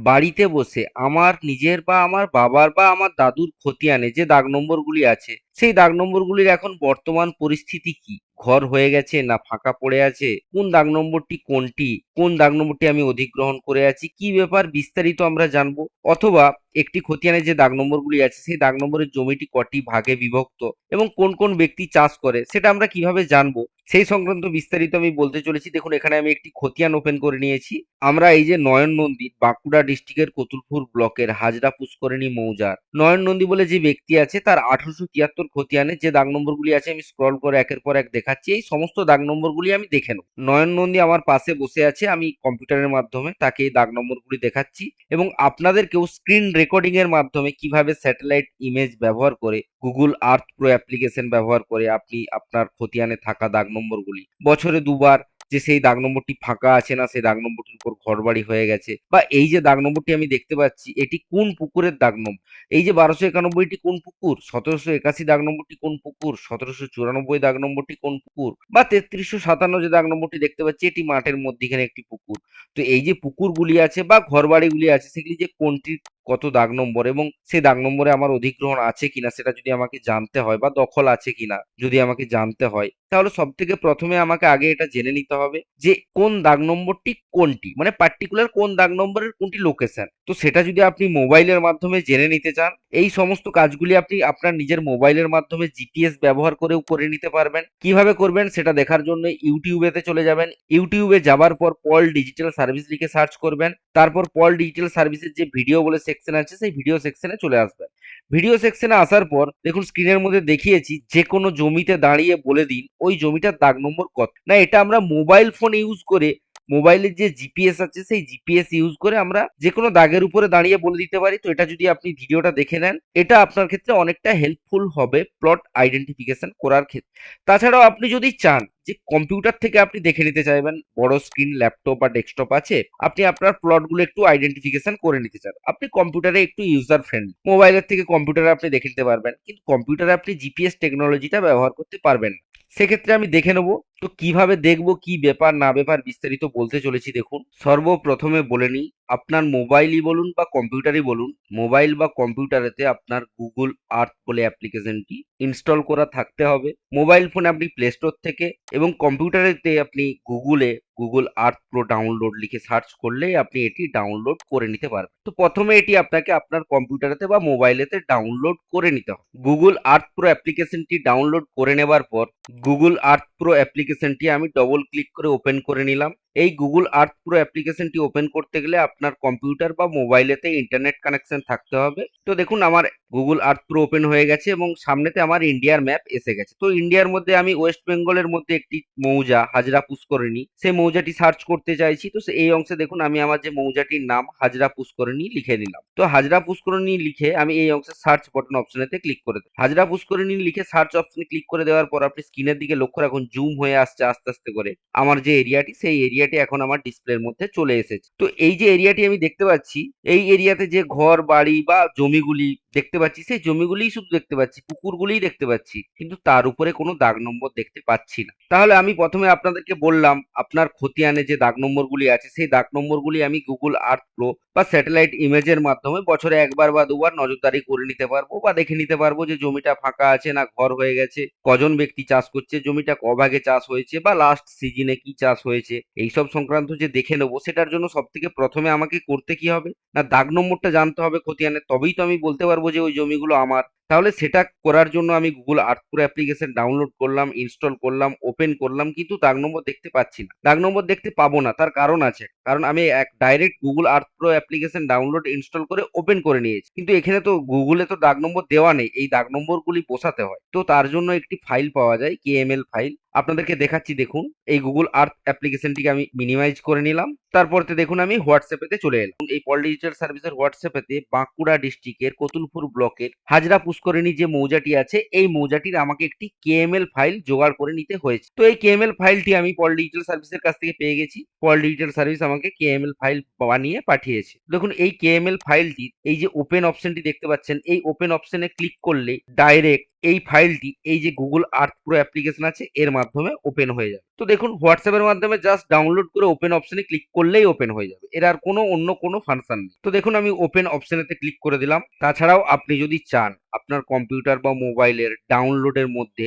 বাড়িতে বসে আমার নিজের বা আমার বাবার বা আমার দাদুর খতিয়ানে যে দাগ নম্বরগুলি আছে, সেই দাগ নম্বরগুলির এখন বর্তমান পরিস্থিতি কি? ঘর হয়ে গেছে না ফাঁকা পড়ে আছে? কোন দাগ নম্বরটি কোনটি? কোন দাগ নম্বরটি আমি অধিগ্রহণ করে আছি? কি ব্যাপার বিস্তারিত আমরা জানবো। অথবা একটি খতিয়ানে যে দাগ নম্বরগুলি আছে সেই দাগ নম্বরের জমিটি কটি ভাগে বিভক্ত এবং কোন কোন ব্যক্তি চাষ করে সেটা আমরা কিভাবে জানবো, সেই সংক্রান্ত বিস্তারিত আমি বলতে চলেছি। দেখুন, এখানে আমি একটি খতিয়ান ওপেন করে নিয়েছি। আমরা এই যে নয়ন নন্দী, বাঁকুড়া ডিস্ট্রিক্টের কতুলপুর ব্লকের হাজরা পুষ্করিণী মৌজার নয়ন নন্দী বলে যে ব্যক্তি আছে, তার 1873 খতিয়ানে যে দাগ নম্বরগুলি আছে আমি স্ক্রল করে একের পর এক দেখাচ্ছি। এই সমস্ত দাগ নম্বরগুলি আমি দেখে নেব। নয়ন নন্দী আমার পাশে বসে আছে, আমি কম্পিউটারের মাধ্যমে তাকে এই দাগ নম্বরগুলি দেখাচ্ছি এবং আপনাদেরকেও স্ক্রিন রেকর্ডিং এর মাধ্যমে কিভাবে স্যাটেলাইট ইমেজ ব্যবহার করে গুগল আর্থ প্রো অ্যাপ্লিকেশন ব্যবহার করে আপনি আপনার খতিয়ানে থাকা দাগ নম্বরগুলি বছরে দুবার, যে সেই দাগ নম্বরটি ফাঁকা আছে না সেই দাগ নম্বরটির উপর ঘরবাড়ি হয়ে গেছে, বা এই যে দাগ নম্বরটি আমি দেখতে পাচ্ছি এটি কোন পুকুরের দাগ নম্বর, এই যে 1291টি কোন পুকুর, 1781 দাগ নম্বরটি কোন পুকুর, 1794 দাগ নম্বরটি কোন পুকুর, বা 3357 যে দাগ নম্বরটি দেখতে পাচ্ছি এটি মাঠের মধ্যিখানে একটি পুকুর। তো এই যে পুকুরগুলি আছে বা ঘরবাড়িগুলি আছে সেগুলি যে কোনটির কত দাগ নম্বর এবং সেই দাগ নম্বরে আমার অধিগ্রহণ আছে কিনা সেটা যদি আমাকে জানতে হয়, বা দখল আছে কিনা যদি আমাকে জানতে হয়, তাহলে সব থেকে প্রথমে আমাকে আগে এটা জেনে নিতে হবে যে কোন দাগ নম্বরটি কোনটি, মানে পার্টিকুলার কোন দাগ নম্বরের কোনটি লোকেশন। তো সেটা যদি আপনি মোবাইলের মাধ্যমে জেনে নিতে চান, এই সমস্ত কাজগুলি আপনি আপনার নিজের মোবাইলের মাধ্যমে জিপিএস ব্যবহার করেও করে নিতে পারবেন। কিভাবে করবেন সেটা দেখার জন্য ইউটিউবেতে চলে যাবেন। ইউটিউবে যাবার পর পল ডিজিটাল সার্ভিস লিখে সার্চ করবেন। তারপর পল ডিজিটাল সার্ভিসের যে ভিডিও বলে সেকশন আছে সেই ভিডিও সেকশনে চলে আসবেন। ভিডিও সেকশনে আসার পর দেখুন স্ক্রিনের মধ্যে দেখিয়েছি যে কোনো জমিতে দাঁড়িয়ে বলে দিন ওই জমিটার দাগ নম্বর কত। না, এটা আমরা মোবাইল ফোন ইউজ করে, মোবাইলের যে জিপিএস আছে সেই জিপিএস ইউজ করে আমরা যে কোনো দাগের উপরে দাঁড়িয়ে বলে দিতে পারি। তো এটা যদি আপনি ভিডিওটা দেখে নেন, এটা আপনার ক্ষেত্রে অনেকটা হেল্পফুল হবে প্লট আইডেন্টিফিকেশন করার ক্ষেত্রে। তাছাড়াও আপনি যদি চান যে কম্পিউটার থেকে আপনি দেখে নিতে চাইবেন, বড় স্ক্রিন ল্যাপটপ বা ডেস্কটপ আছে, আপনি আপনার প্লটগুলো একটু আইডেন্টিফিকেশন করে নিতে চান, আপনি কম্পিউটারে একটু ইউজার ফ্রেন্ডলি, মোবাইলের থেকে কম্পিউটারে আপনি দেখে নিতে পারবেন, কিন্তু কম্পিউটারে আপনি জিপিএস টেকনোলজিটা ব্যবহার করতে পারবেন না। সেক্ষেত্রে আমি দেখে নেবো। তো কিভাবে দেখবো, কি ব্যাপার না ব্যাপার বিস্তারিত বলতে চলেছি। দেখুন, সর্বপ্রথমে বলে নিই, আপনার মোবাইলই বলুন বা কম্পিউটারই বলুন, মোবাইল বা কম্পিউটারেতে আপনার গুগল আর্থ বলে অ্যাপ্লিকেশনটি ইনস্টল করা থাকতে হবে। মোবাইল ফোনে আপনি প্লে স্টোর থেকে এবং কম্পিউটারেতে আপনি গুগলে গুগল আর্থ প্রো ডাউনলোড লিখে সার্চ করলেই আপনি এটি ডাউনলোড করে নিতে পারবেন। তো প্রথমে এটি আপনাকে আপনার কম্পিউটারেতে বা মোবাইলেতে ডাউনলোড করে নিতে হবে। গুগল আর্থ প্রো অ্যাপ্লিকেশনটি ডাউনলোড করে নেবার পর গুগল আর্থ প্রো অ্যাপ্লিকেশনটি আমি ডবল ক্লিক করে ওপেন করে নিলাম। এই গুগল আর্থ প্রো অ্যাপ্লিকেশনটি ওপেন করতে গেলে আপনার কম্পিউটার বা মোবাইলেতে ইন্টারনেট কানেকশন থাকতে হবে। তো দেখুন আমার গুগল আর্থ প্রো ওপেন হয়ে গেছে এবং সামনেতে আমার ইন্ডিয়ার ম্যাপ এসে গেছে। তো ইন্ডিয়ার মধ্যে আমি ওয়েস্ট বেঙ্গলের মধ্যে একটি মৌজা হাজরা পুষ্করিণী, সেই মৌজাটি সার্চ করতে চাইছি। তো এই অংশে দেখুন আমি আমার যে মৌজাটির নাম হাজরা পুষ্করিণী লিখে দিলাম। তো হাজরা পুষ্করিণী লিখে আমি এই অংশে সার্চ বটন অপশনেতে ক্লিক করে দেব। হাজরা পুষ্করিণী লিখে সার্চ অপশনে ক্লিক করে দেওয়ার পর আপনি স্ক্রিনের দিকে লক্ষ্য রাখুন জুম হয়ে আসছে আস্তে আস্তে করে আমার যে এরিয়াটি, সেই এরিয়াটি এখন আমার ডিসপ্লের মধ্যে চলে এসেছে। তো এই যে এরিয়াটি আমি দেখতে পাচ্ছি, এই এরিয়াতে যে ঘর বাড়ি বা জমিগুলি দেখতে পাচ্ছি সেই জমিগুলিই শুধু দেখতে পাচ্ছি, পুকুরগুলিই দেখতে পাচ্ছি, কিন্তু তার উপরে কোনো দাগ নম্বর দেখতে পাচ্ছি না। তাহলে আমি প্রথমে আপনাদেরকে বললাম আপনার খতিয়ানে যে দাগ নম্বরগুলি আছে সেই দাগ নম্বরগুলি আমি গুগল আর্থ প্রো বা স্যাটেলাইট ইমেজের মাধ্যমে বছরে একবার বা দুবার নজরদারি করে নিতে পারবো বা দেখে নিতে পারবো যে জমিটা ফাঁকা আছে না ঘর হয়ে গেছে, কজন ব্যক্তি চাষ করছে, জমিটা কভাগে চাষ হয়েছে বা লাস্ট সিজনে কি চাষ হয়েছে, এইসব সংক্রান্ত যে দেখে নেবো সেটার জন্য সব থেকে প্রথমে আমাকে করতে কি হবে না দাগ নম্বরটা জানতে হবে খতিয়ানের, তবেই তো আমি বলতে পারবো যে ওই জমিগুলো আমার। তাহলে সেটা করার জন্য আমি Google Earth pro application download করলাম, ইনস্টল করলাম, ওপেন করলাম, কিন্তু দাগ নম্বর দেখতে পাচ্ছি না। দাগ নম্বর দেখতে পাবো না, তার কারণ আছে, কারণ আমি এক direct Google Earth pro application download install করে ওপেন করে নিয়েছি, কিন্তু এখানে তো গুগলে তো দাগ নম্বর দেওয়া নেই, এই দাগ নম্বরগুলি বসাতে হয়। তো তার জন্য একটি ফাইল পাওয়া যায় কেএমএল ফাইল, আপনাদেরকে দেখাচ্ছি। দেখুন এই গুগল আর্থ অ্যাপ্লিকেশনটিকে আমি মিনিমাইজ করে নিলাম, তারপরতে দেখুন আমি হোয়াটসঅ্যাপেতে চলে এলাম। এই পল ডিজিটাল সার্ভিসের হোয়াটসঅ্যাপেতে বাঁকুড়া ডিস্ট্রিক্টের কতুলপুর ব্লকের হাজরা পুষ্করিণী যে মৌজাটি আছে এই মৌজাটির আমাকে একটি কেএমএল ফাইল জোগাড় করে নিতে হয়েছে। তো এই কেএমএল ফাইলটি আমি পল ডিজিটাল সার্ভিসের কাছ থেকে পেয়ে গেছি। পল ডিজিটাল সার্ভিস আমাকে কেএমএল ফাইল বানিয়ে পাঠিয়েছে। দেখুন এই কেএমএল ফাইলটি, এই যে ওপেন অপশনটি দেখতে পাচ্ছেন, এই ওপেন অপশনে ক্লিক করলে ডাইরেক্ট এই ফাইলটি এই যে গুগল আর্থ প্রো অ্যাপ্লিকেশন আছে এর মাধ্যমে মাধ্যমে ওপেন হয়ে যাবে। তো দেখুন হোয়াটসঅ্যাপের মাধ্যমে জাস্ট ডাউনলোড করে ওপেন অপশনে ক্লিক করলেই ওপেন হয়ে যাবে, এর আর কোনো অন্য কোনো ফাংশন নেই। তো দেখুন আমি ওপেন অপশনেতে ক্লিক করে দিলাম। তাছাড়াও আপনি যদি চান আপনার কম্পিউটার বা মোবাইলের ডাউনলোডের মধ্যে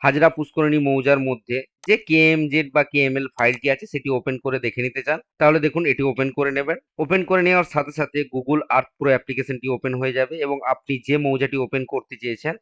হাজরা পুষ্করিণী মৌজার মধ্যে যে কেএমজেড বা কেএমএল ফাইলটি আছে সেটি ওপেন করে দেখে নিতে চান, তাহলে দেখুন এটি ওপেন করে নেবেন। ওপেন করে নেওয়ার সাথে সাথে গুগল আর্থ প্রো অ্যাপ্লিকেশনটি ওপেন হয়ে যাবে এবং আপনি যে মৌজাটি ওপেন করতে চেয়েছেন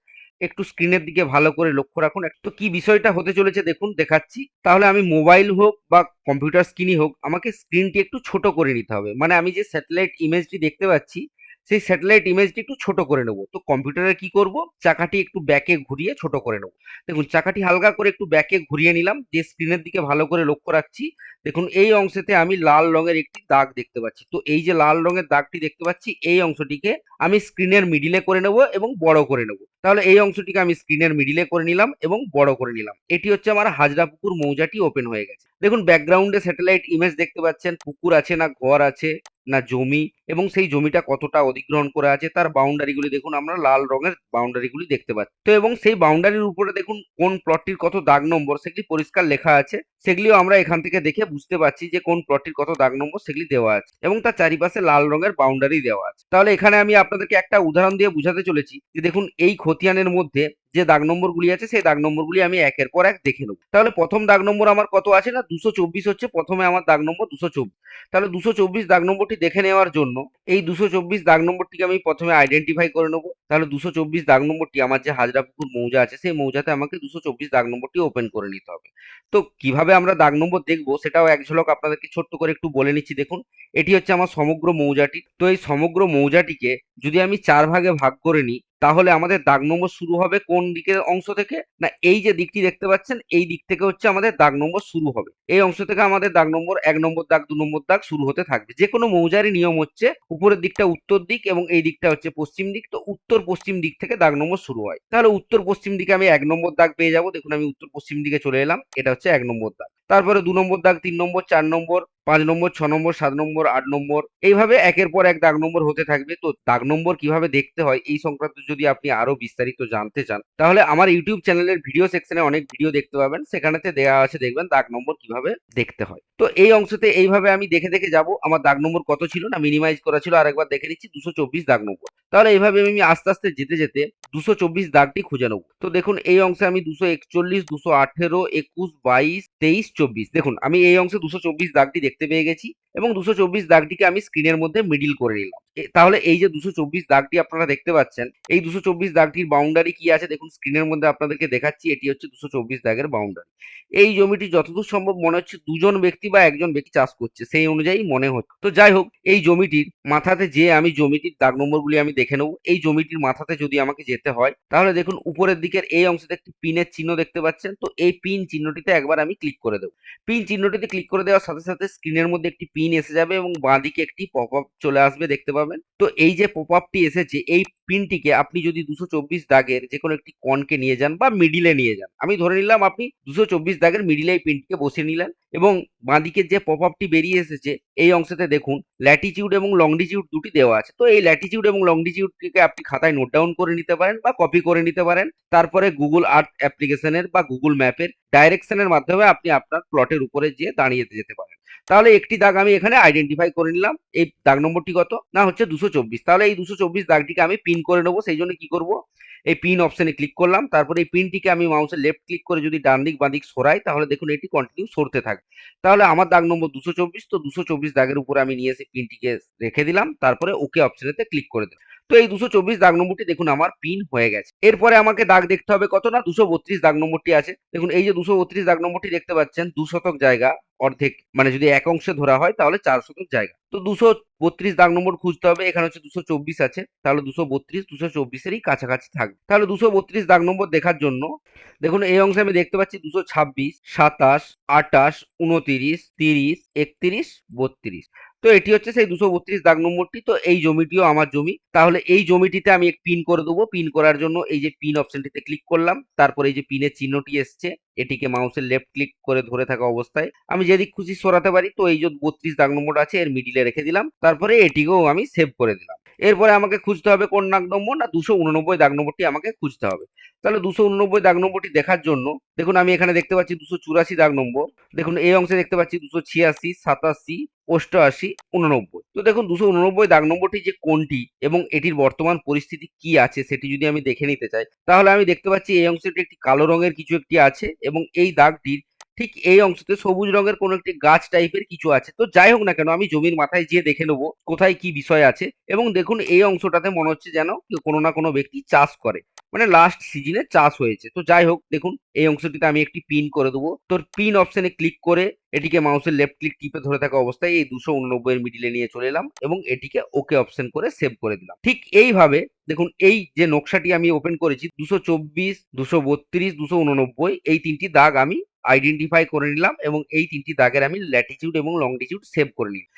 একটু স্ক্রিনের দিকে ভালো করে লক্ষ্য রাখুন। তো কি বিষয়টা হতে চলেছে দেখুন দেখাচ্ছি। তাহলে আমি মোবাইল হোক বা কম্পিউটার স্ক্রিনই হোক, আমাকে স্ক্রিনটি একটু ছোট করে নিতে হবে। মানে আমি যে স্যাটেলাইট ইমেজটি দেখতে পাচ্ছি সেই স্যাটেলাইট ইমেজটি একটু ছোট করে নেব। তো কম্পিউটারে কি করব, চাকাটি একটু ব্যাকে ঘুরিয়ে ছোট করে নেব। দেখুন চাকাটি হালকা করে একটু ব্যাকে ঘুরিয়ে নিলাম, যে স্ক্রিনের দিকে ভালো করে লক্ষ্য রাখছি। দেখুন এই অংশেতে আমি লাল রঙের একটি দাগ দেখতে পাচ্ছি। তো এই যে লাল রঙের দাগটি দেখতে পাচ্ছি এই অংশটিকে আমি স্ক্রিনের মিডিলে করে নেব এবং বড় করে নেব। তাহলে এই অংশটিকে আমি স্ক্রিনের মিডিলে করে নিলাম এবং বড় করে নিলাম। এটি হচ্ছে আমার হাজরা পুকুর মৌজাটি ওপেন হয়ে গেছে। দেখুন ব্যাকগ্রাউন্ডে স্যাটেলাইট ইমেজ দেখতে পাচ্ছেন, পুকুর আছে না ঘর আছে না জমি, এবং সেই জমিটা কতটা অধিগ্রহণ করে আছে তার বাউন্ডারিগুলি দেখুন, আমরা লাল রঙের বাউন্ডারিগুলি দেখতে পাচ্ছি। তো এবং সেই বাউন্ডারির উপরে দেখুন কোন প্লটটির কত দাগ নম্বর সেগুলি পরিষ্কার লেখা আছে। সেগুলিও আমরা এখান থেকে দেখে বুঝতে পারছি যে কোন প্লটটির কত দাগ নম্বর সেগুলি দেওয়া আছে এবং তার চারিপাশে লাল রঙের বাউন্ডারি দেওয়া আছে। তাহলে এখানে আমি আপনাদেরকে একটা উদাহরণ দিয়ে বুঝাতে চলেছি যে দেখুন এই খতিয়ানের মধ্যে যে দাগ নম্বরগুলি আছে সেই দাগ নম্বরগুলি আমি একের পর এক দেখে নেব। তাহলে প্রথম দাগ নম্বর আমার কত আছে না 224 হচ্ছে প্রথমে আমার দাগ নম্বর 224। তাহলে 224 দাগ নম্বরটি দেখে নেওয়ার জন্য এই 224 দাগ নম্বরটিকে আমি প্রথমে আইডেন্টিফাই করে নেবো। তাহলে 224 দাগ নম্বরটি আমার যে হাজরাপুকুর মৌজা আছে সেই মৌজাতে আমাকে 224 দাগ নম্বরটি ওপেন করে নিতে হবে। তো কিভাবে আমরা দাগ নম্বর দেখবো সেটাও এক ঝলক আপনাদেরকে ছোট্ট করে একটু বলে নিচ্ছি। দেখুন এটি হচ্ছে আমার সমগ্র মৌজাটি। তো এই সমগ্র মৌজাটিকে যদি আমি 4 ভাগে ভাগ করে নিই তাহলে আমাদের দাগ নম্বর শুরু হবে কোন দিকের অংশ থেকে, না এই যে দিকটি দেখতে পাচ্ছেন এই দিক থেকে হচ্ছে আমাদের দাগ নম্বর শুরু হবে। এই অংশ থেকে আমাদের দাগ নম্বর 1 নম্বর দাগ 2 নম্বর দাগ শুরু হতে থাকবে। যে কোনো মৌজারই নিয়ম হচ্ছে উপরের দিকটা উত্তর দিক এবং এই দিকটা হচ্ছে পশ্চিম দিক। তো উত্তর পশ্চিম দিক থেকে দাগ নম্বর শুরু হয়। তাহলে উত্তর পশ্চিম দিকে আমি 1 নম্বর দাগ পেয়ে যাব। দেখুন আমি উত্তর পশ্চিম দিকে চলে এলাম, এটা হচ্ছে 1 নম্বর দাগ। তারপরে 2 নম্বর দাগ, 3 নম্বর, 4 নম্বর, 5 নম্বর, 6 নম্বর, 7 নম্বর, 8 নম্বর, এইভাবে একের পর এক দাগ নম্বর হতে থাকবে। তো দাগ নম্বর কিভাবে দেখতে হয় এই সংক্রান্ত যদি আপনি আরো বিস্তারিত জানতে চান তাহলে আমার ইউটিউব চ্যানেলের ভিডিও সেকশনে অনেক ভিডিও দেখতে পাবেন, সেখানেতে দেওয়া আছে দেখবেন দাগ নম্বর কিভাবে দেখতে হয়। তো এই অংশতে এইভাবে আমি দেখে দেখে যাব। আমার দাগ নম্বর কত ছিল না মিনিমাইজ করা ছিল, আরেকবার দেখে নিচ্ছি 224 দাগ নম্বর। তাহলে এইভাবে আমি আস্তে আস্তে যেতে যেতে 224 দাগটি খুঁজে নেব। তো দেখুন এই অংশে আমি 241, 218, 21, 22, 23, 24, দেখুন আমি এই অংশে 224 দাগটি দেখতে পেয়ে গেছি এবং 224 দাগটিকে আমি স্ক্রিনের মধ্যে মিডিল করে নিলাম। তাহলে এই যে 224 দাগটি আপনারা দেখতে পাচ্ছেন এই 224 দাগটির বাউন্ডারি কি আছে দেখুন স্ক্রিনের মধ্যে আপনাদেরকে দেখাচ্ছি। এটি হচ্ছে 224 দাগের বাউন্ডারি। এই জমিটি যতদূর সম্ভব মনে হচ্ছে দুজন ব্যক্তি বা একজন ব্যক্তি চাষ করছে সেই অনুযায়ী মনে হচ্ছে। তো যাই হোক এই জমিটির মাথাতে যে আমি জমিটির দাগ নম্বরগুলি আমি দেখে নেব। এই জমিটির মাথাতে যদি আমাকে যেতে হয় তাহলে দেখুন উপরের দিকের এই অংশে একটি পিনের চিহ্ন দেখতে পাচ্ছেন। তো এই পিন চিহ্নটিতে একবার আমি ক্লিক করে দেবো। পিন চিহ্নটিতে ক্লিক করে দেওয়ার সাথে সাথে স্ক্রিনের মধ্যে একটি পিন এসে যাবে এবং বাঁদিকে একটি পপ আপ চলে আসবে দেখতে পাবেন। তো এই যে পপ আপটি এসেছে এই পিনটিকে আপনি যদি 224 দাগের যে কোনো একটি কণকে নিয়ে যান বা মিডিলে নিয়ে যান, আমি ধরে নিলাম আপনি 224 দাগের মিডিলে এই পিনটিকে বসিয়ে নিলেন এবং বাঁদিকে যে পপ আপটি বেরিয়ে এসেছে এই অংশতে দেখুন ল্যাটিটিউড এবং লংডিটিউড দুটি দেওয়া আছে। তো এই ল্যাটিটিউড এবং লংডিটিউডটিকে আপনি খাতায় নোট ডাউন করে নিতে পারেন বা কপি করে নিতে পারেন। তারপরে গুগল আর্থ অ্যাপ্লিকেশনের বা গুগল ম্যাপের ডাইরেকশনের মাধ্যমে আপনি আপনার প্লটের উপরে যেয়ে দাঁড়িয়ে যেতে পারেন। তাহলে একটি দাগ আমি এখানে আইডেন্টিফাই করে নিলাম। এই দাগ নম্বরটি কত না হচ্ছে 224। তাহলে এই 224 দাগটিকে আমি পিন করে নেবো। সেই জন্য কি করব, এই পিন অপশনে ক্লিক করলাম। তারপরে এই পিনটিকে আমি মাউসের লেফট ক্লিক করে যদি ডান দিক বাঁ দিক সরাই তাহলে দেখুন এটি কন্টিনিউ সরতে থাকবে। তাহলে আমার দাগ নম্বর 224। তো 224 দাগের উপরে আমি নিয়ে এসে পিনটিকে রেখে দিলাম, তারপরে ওকে অপশনেতে ক্লিক করে দিলাম। তো এই 224 দাগ নম্বরটি দেখুন আমার পিন হয়ে গেছে। এরপরে আমাকে দাগ দেখতে হবে কত না 232 দাগ নম্বরটি আছে। দেখুন এই যে 232 দাগ নম্বরটি দেখতে পাচ্ছেন 2 শতক জায়গা অর্ধেক, মানে যদি এক অংশে ধরা হয় তাহলে 4 শতক জায়গা। তো 232 দাগ নম্বর খুঁজতে হবে। এখানে হচ্ছে 224 আছে, তাহলে 232 224-এরই কাছাকাছি থাকবে। তাহলে 232 দাগ নম্বর দেখার জন্য দেখুন এই অংশে আমি দেখতে পাচ্ছি 226, 27, 28, 29, 30, 31, 32। তো এটি হচ্ছে সেই 232 দাগ নম্বরটি। তো এই জমিটিও আমার জমি। তাহলে এই জমিটিতে আমি এক পিন করে দেবো। পিন করার জন্য এই যে পিন অপশনটিতে ক্লিক করলাম, তারপর এই যে পিনের চিহ্নটি এসছে এটিকে মাউসের লেফট ক্লিক করে ধরে থাকা অবস্থায় আমি যেদিক খুশি সরাতে পারি। তো এই যে 32 দাগ নম্বর আছে এর মিডিলে রেখে দিলাম, তারপরে এটিকেও আমি সেভ করে দিলাম। এরপরে আমাকে খুঁজতে হবে কোন দাগ নম্বর, না 289 দাগ নম্বরটি আমাকে খুঁজতে হবে। তাহলে 289 দাগ নম্বরটি দেখার জন্য দেখুন আমি এখানে দেখতে পাচ্ছি 284 দাগ নম্বর। দেখুন এই অংশে দেখতে পাচ্ছি 286, 87, 88, 89। তো দেখুন 289 দাগ নম্বরটি যে কোনটি এবং এটির বর্তমান পরিস্থিতি কি আছে সেটি যদি আমি দেখে নিতে চাই, তাহলে আমি দেখতে পাচ্ছি এই অংশটি একটি কালো রঙের কিছু একটি আছে এবং এই দাগটির ঠিক এই অংশতে সবুজ রঙের কোনো একটি গাছ টাইপের কিছু আছে। তো যাই হোক না কেন আমি জমির মাথায় যেয়ে দেখে নেবো কোথায় কি বিষয় আছে। এবং দেখুন এই অংশটাতে মনে হচ্ছে যেন কেউ কোনো না কোনো ব্যক্তি চাষ করে, মানে লাস্ট সিজনে চাষ হয়েছে। তো যাই হোক দেখুন এই অংশটিতে আমি একটি পিন করে দেবো। তোর পিন অপশনে ক্লিক করে এটিকে মাউসের লেফট ক্লিক টিপে ধরে থাকা অবস্থায় এই 289 এর মিডিলে নিয়ে চলে এলাম এবং এটিকে ওকে অপশন করে সেভ করে দিলাম। ঠিক এইভাবে দেখুন এই যে নকশাটি আমি ওপেন করেছি 224, 232, 289 এই তিনটি দাগ আমি আইডেন্টিফাই করে নিলাম এবং এই তিনটি দাগের আমি ল্যাটিটিউড এবং লংটিটিউড সেভ করে নিলাম।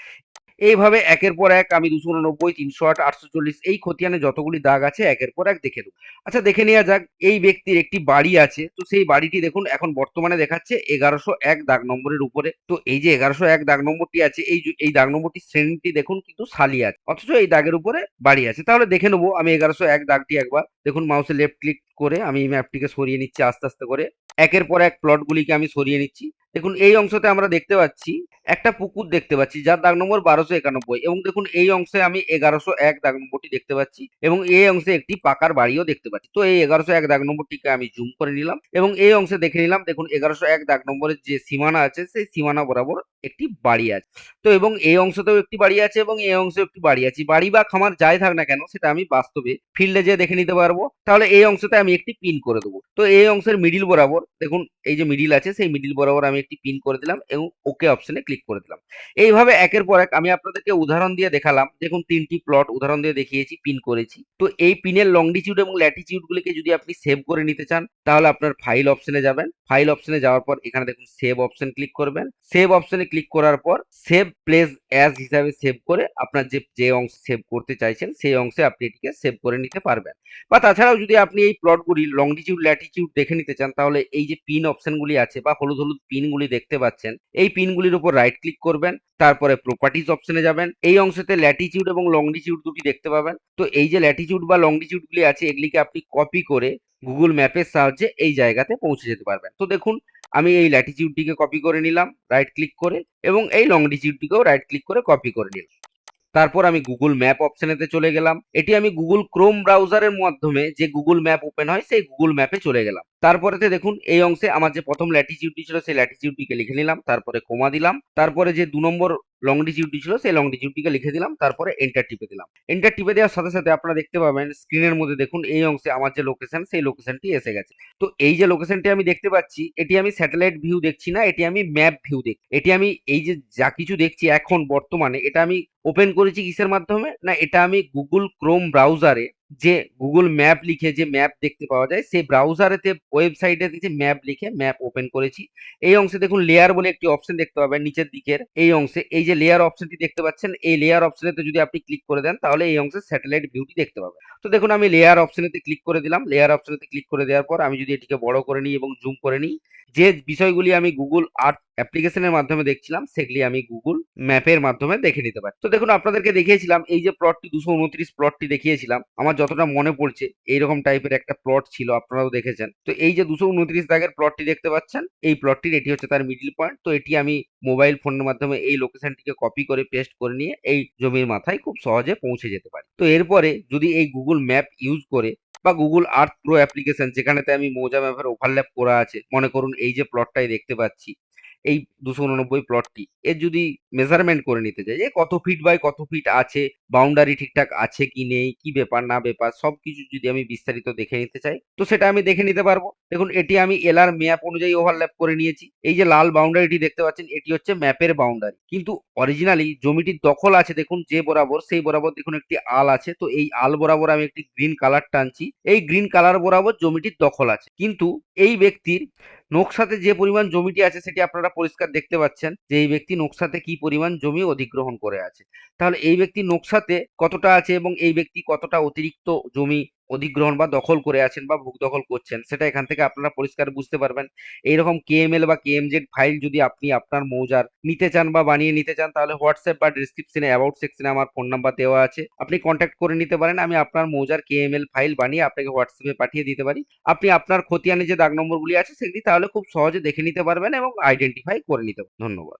এইভাবে একের পর এক আমি 289, 308, 840 এই খতিয়ানে যতগুলি দাগ আছে একের পর এক দেখে নেব। আচ্ছা দেখে নেওয়া যাক এই ব্যক্তির একটি বাড়ি আছে। তো সেই বাড়িটি দেখুন এখন বর্তমানে দেখাচ্ছে 1101 দাগ নম্বরের উপরে। তো এই যে 1101 দাগ নম্বরটি আছে এই দাগ নম্বরটি শ্রেণীটি দেখুন কিন্তু খালি আছে, অথচ এই দাগের উপরে বাড়ি আছে। তাহলে দেখে নেবো আমি 1101 দাগটি একবার। দেখুন মাউসের লেফট ক্লিক করে আমি এই ম্যাপটিকে সরিয়ে নিচ্ছি আস্তে আস্তে করে। একের পর এক প্লটগুলিকে আমি সরিয়ে নিচ্ছি। দেখুন এই অংশতে আমরা দেখতে পাচ্ছি একটা পুকুর দেখতে পাচ্ছি যার দাগ নম্বর 1291 এবং দেখুন এই অংশে আমি 1101 দাগ নম্বরটি দেখতে পাচ্ছি এবং এই অংশে একটি পাকার বাড়িও দেখতে পাচ্ছি। তো এই 1101 দাগ নম্বরটিকে আমি জুম করে নিলাম এবং এই অংশে দেখে নিলাম দেখুন 1101 দাগ নম্বরের যে সীমানা আছে সেই সীমানা বরাবর একটি বাড়ি আছে। তো এবং এই অংশতেও একটি বাড়ি আছে এবং এই অংশেও একটি বাড়ি আছে। বাড়ি বা খামার যাই থাক না কেন সেটা আমি বাস্তবে ফিল্ডে যেয়ে দেখে নিতে পারবো। তাহলে এই অংশতে আমি একটি পিন করে দেবো। তো এই অংশের মিডিল বরাবর দেখুন এই যে মিডিল আছে সেই মিডিল বরাবর আমি একটি পিন করে দিলাম এবং ওকে অপশনে ক্লিক করে দিলাম। এইভাবে একের পর এক আমি আপনাদেরকে উদাহরণ দিয়ে দেখালাম। দেখুন তিনটি প্লট উদাহরণ দিয়ে দেখিয়েছি, পিন করেছি। তো এই পিনের লংডিটিউড এবং ল্যাটিটিউড গুলিকে যদি আপনি সেভ করে নিতে চান তাহলে আপনার ফাইল অপশনে যাবেন। ফাইল অপশনে যাওয়ার পর এখানে দেখুন সেভ অপশন ক্লিক করবেন। সেভ অপশনে ক্লিক করার পর সেভ প্লেস অ্যাজ হিসাবে সেভ করে আপনার যে অংশ সেভ করতে চাইছেন সেই অংশে আপনি এটিকে সেভ করে নিতে পারবেন। বা তাছাড়াও যদি আপনি এই প্লটগুলি লংডিটিউড ল্যাটিটিউড দেখে নিতে চান তাহলে এই যে পিন অপশনগুলি আছে বা হলুদ হলুদ পিনগুলি দেখতে পাচ্ছেন এই পিনগুলির উপর রাইট ক্লিক করবেন, তারপরে প্রপার্টিজ অপশনে যাবেন। এই অংশতে ল্যাটিটিউড এবং লংডিটিউড দুটি দেখতে পাবেন। তো এই যে ল্যাটিটিউড বা লংডিটিউড গুলি আছে এগুলিকে আপনি কপি করে গুগল ম্যাপের সাহায্যে এই জায়গাতে পৌঁছে যেতে পারবেন। তো দেখুন আমি এই ল্যাটিটিউডটিকে কপি করে নিলাম রাইট ক্লিক করে এবং এই লংডিটিউডটিকেও রাইট ক্লিক করে কপি করে নিলাম। তারপর আমি গুগল ম্যাপ অপশনেতে চলে গেলাম। এটি আমি গুগল ক্রোম ব্রাউজারের মাধ্যমে যে গুগল ম্যাপ ওপেন হয় সেই গুগল ম্যাপে চলে গেলাম। তারপরেতে দেখুন এই অংশে আমার যে প্রথম ল্যাটিটিউডটি ছিল সেই ল্যাটিটিউডটিকে লিখে নিলাম, তারপরে কমা দিলাম, তারপরে যে 2 নম্বর লংডিটিউডটি ছিল সেই লংডিটিউডটিকে লিখে দিলাম, তারপরে এন্টার টিপে দিলাম। এন্টার টিপে দেওয়ার সাথে সাথে আপনারা দেখতে পাবেন স্ক্রিনের মধ্যে দেখুন এই অংশে আমার যে লোকেশন সেই লোকেশনটি এসে গেছে। তো এই যে লোকেশনটি আমি দেখতে পাচ্ছি এটি আমি স্যাটেলাইট ভিউ দেখছি না, এটি আমি ম্যাপ ভিউ দেখছি। এটি আমি এই যে যা কিছু দেখছি এখন বর্তমানে এটা আমি ওপেন করেছি কিসের মাধ্যমে, না এটা আমি গুগল ক্রোম ব্রাউজারে যে গুগল ম্যাপ লিখে যে ম্যাপ দেখতে পাওয়া যায় সেই ব্রাউজারেতে ওয়েবসাইটে যে ম্যাপ লিখে ম্যাপ ওপেন করেছি। এই অংশে দেখুন লেয়ার বলে একটি অপশন দেখতে পাবেন নিচের দিকের এই অংশে, এই যে লেয়ার অপশনটি দেখতে পাচ্ছেন এই লেয়ার অপশনেতে যদি আপনি ক্লিক করে দেন তাহলে এই অংশে স্যাটেলাইট ভিউটি দেখতে পাবেন। তো দেখুন আমি লেয়ার অপশনেতে ক্লিক করে দিলাম। লেয়ার অপশনেতে ক্লিক করে দেওয়ার পর আমি যদি এটিকে বড় করে নিই এবং জুম করে নিই, যে বিষয়গুলি আমি গুগল আর্থ অ্যাপ্লিকেশনের মাধ্যমে দেখছিলাম সেগুলি আমি গুগল ম্যাপের মাধ্যমে দেখে নিতে পারি। তো দেখুন আপনাদেরকে দেখিয়েছিলাম এই যে প্লটটি 229 প্লটটি দেখিয়েছিলাম, আমার যতটা মনে পড়ছে এইরকম টাইপের একটা প্লট ছিল, আপনারাও দেখেছেন। তো এই যে 229 দাগের প্লটটি দেখতে পাচ্ছেন এই প্লটটির এটি হচ্ছে তার মিডিল পয়েন্ট। তো এটি আমি মোবাইল ফোনের মাধ্যমে এই লোকেশনটিকে কপি করে পেস্ট করে নিয়ে এই জমির মাথায় খুব সহজে পৌঁছে যেতে পারি। তো এরপরে যদি এই গুগল ম্যাপ ইউজ করে বা গুগল আর্থ প্রো অ্যাপ্লিকেশন যেখানেতে আমি মৌজা ম্যাপের ওভারল্যাপ করা আছে, মনে করুন এই যে প্লটটাই দেখতে পাচ্ছি এই 289 প্লটটি এর যদি মেজারমেন্ট করে নিতে চাই যে কত ফিট বাই কত ফিট আছে, বাউন্ডারি ঠিকঠাক আছে কি নেই, কি ব্যাপার না ব্যাপার সবকিছু যদি আমি বিস্তারিত দেখে নিতে চাই তো সেটা আমি দেখে নিতে পারবো। দেখুন এটি আমি এলআর ম্যাপ অনুযায়ী ওভারল্যাপ করে নিয়েছি। এই যে লাল বাউন্ডারিটি দেখতে পাচ্ছেন এটি হচ্ছে ম্যাপের বাউন্ডারি, কিন্তু অরিজিনালি জমিটির দখল আছে দেখুন যে বরাবর সেই বরাবর দেখুন একটি আল আছে। তো এই আল বরাবর আমি একটি গ্রিন কালার টানছি, এই গ্রিন কালার বরাবর জমিটির দখল আছে, কিন্তু এই ব্যক্তির নকশাতে যে পরিমাণ জমিটি আছে সেটি আপনারা পরিষ্কার দেখতে পাচ্ছেন যে এই ব্যক্তি নকশাতে কি পরিমাণ জমি অধিগ্রহণ করে আছে। তাহলে এই ব্যক্তি নকশাতে কতটা আছে এবং এই ব্যক্তি কতটা অতিরিক্ত জমি অধিগ্রহণ বা দখল করে আছেন বা ভূ দখল করছেন, সেটা এখান থেকে আপনারা পরিষ্কার বুঝতে পারবেন। এইরকম কেএমএল বা কেএমজেড ফাইল যদি আপনি আপনার মৌজার নিতে চান বা বানিয়ে নিতে চান, তাহলে হোয়াটসঅ্যাপ বা ডিসক্রিপশনে অ্যাবাউট সেকশনে আমার ফোন নাম্বার দেওয়া আছে, আপনি কন্ট্যাক্ট করে নিতে পারেন। আমি আপনার মৌজার কেএমএল ফাইল বানিয়ে আপনাকে হোয়াটসঅ্যাপে পাঠিয়ে দিতে পারি। আপনি আপনার খতিয়ানে যে দাগ নম্বরগুলি আছে সেগুলি তাহলে খুব সহজে দেখে নিতে পারবেন এবং আইডেন্টিফাই করে নিতে পারবেন। ধন্যবাদ।